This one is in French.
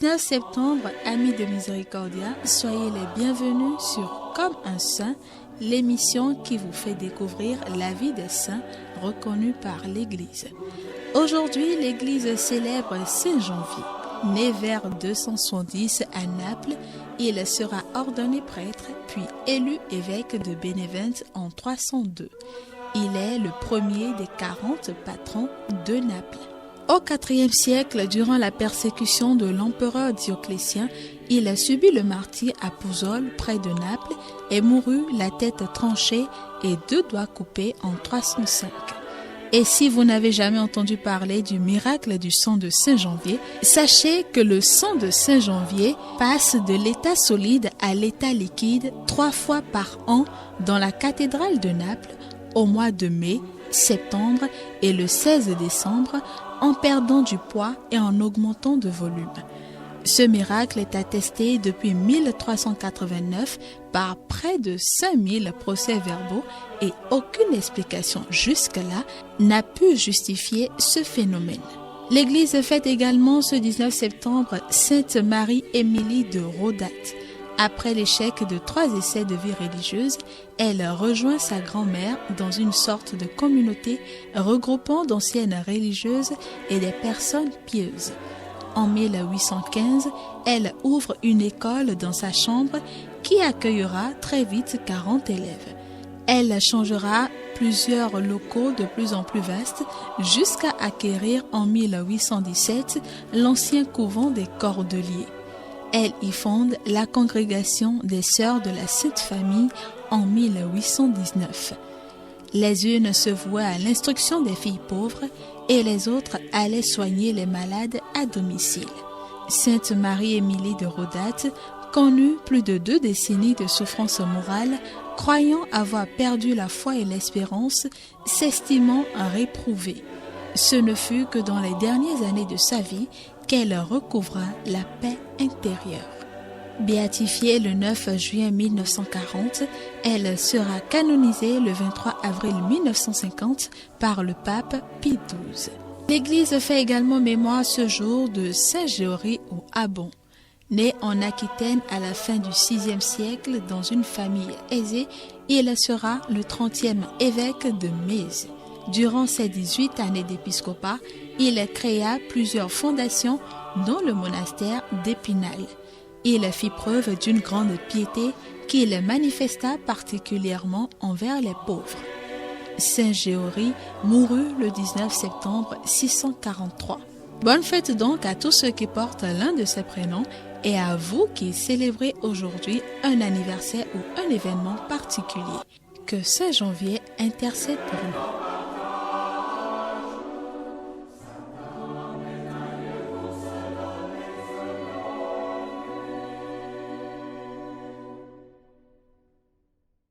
19 septembre, amis de Miséricordia, soyez les bienvenus sur Comme un saint, l'émission qui vous fait découvrir la vie des saints reconnus par l'Église. Aujourd'hui, l'Église célèbre Saint Janvier. Né vers 270 à Naples, il sera ordonné prêtre puis élu évêque de Bénévente en 302. Il est le premier des 40 patrons de Naples. Au IVe siècle, durant la persécution de l'empereur Dioclétien, il a subi le martyre à Pouzole, près de Naples, et mourut la tête tranchée et 2 doigts coupés en 305. Et si vous n'avez jamais entendu parler du miracle du sang de Saint Janvier, sachez que le sang de Saint Janvier passe de l'état solide à l'état liquide 3 fois par an dans la cathédrale de Naples au mois de mai, septembre et le 16 décembre en perdant du poids et en augmentant de volume. Ce miracle est attesté depuis 1389 par près de 5000 procès-verbaux et aucune explication jusque-là n'a pu justifier ce phénomène. L'Église fête également ce 19 septembre Sainte Marie-Émilie de Rodat. Après l'échec de 3 essais de vie religieuse, elle rejoint sa grand-mère dans une sorte de communauté regroupant d'anciennes religieuses et des personnes pieuses. En 1815, elle ouvre une école dans sa chambre qui accueillera très vite 40 élèves. Elle changera plusieurs locaux de plus en plus vastes jusqu'à acquérir en 1817 l'ancien couvent des Cordeliers. Elle y fonde la congrégation des Sœurs de la Sainte Famille en 1819. Les unes se vouaient à l'instruction des filles pauvres et les autres allaient soigner les malades à domicile. Sainte Marie-Émilie de Rodat connut plus de 2 décennies de souffrance morale, croyant avoir perdu la foi et l'espérance, s'estimant réprouvée. Ce ne fut que dans les dernières années de sa vie qu'elle recouvra la paix intérieure. Béatifiée le 9 juin 1940, elle sera canonisée le 23 avril 1950 par le pape Pie XII. L'Église fait également mémoire ce jour de Saint Géory ou Abon. Né en Aquitaine à la fin du VIe siècle dans une famille aisée, il sera le 30e évêque de Méze. Durant ses 18 années d'épiscopat, il créa plusieurs fondations, dont le monastère d'Épinal. Il fit preuve d'une grande piété qu'il manifesta particulièrement envers les pauvres. Saint Géory mourut le 19 septembre 643. Bonne fête donc à tous ceux qui portent l'un de ces prénoms et à vous qui célébrez aujourd'hui un anniversaire ou un événement particulier. Que Saint Janvier intercède pour nous.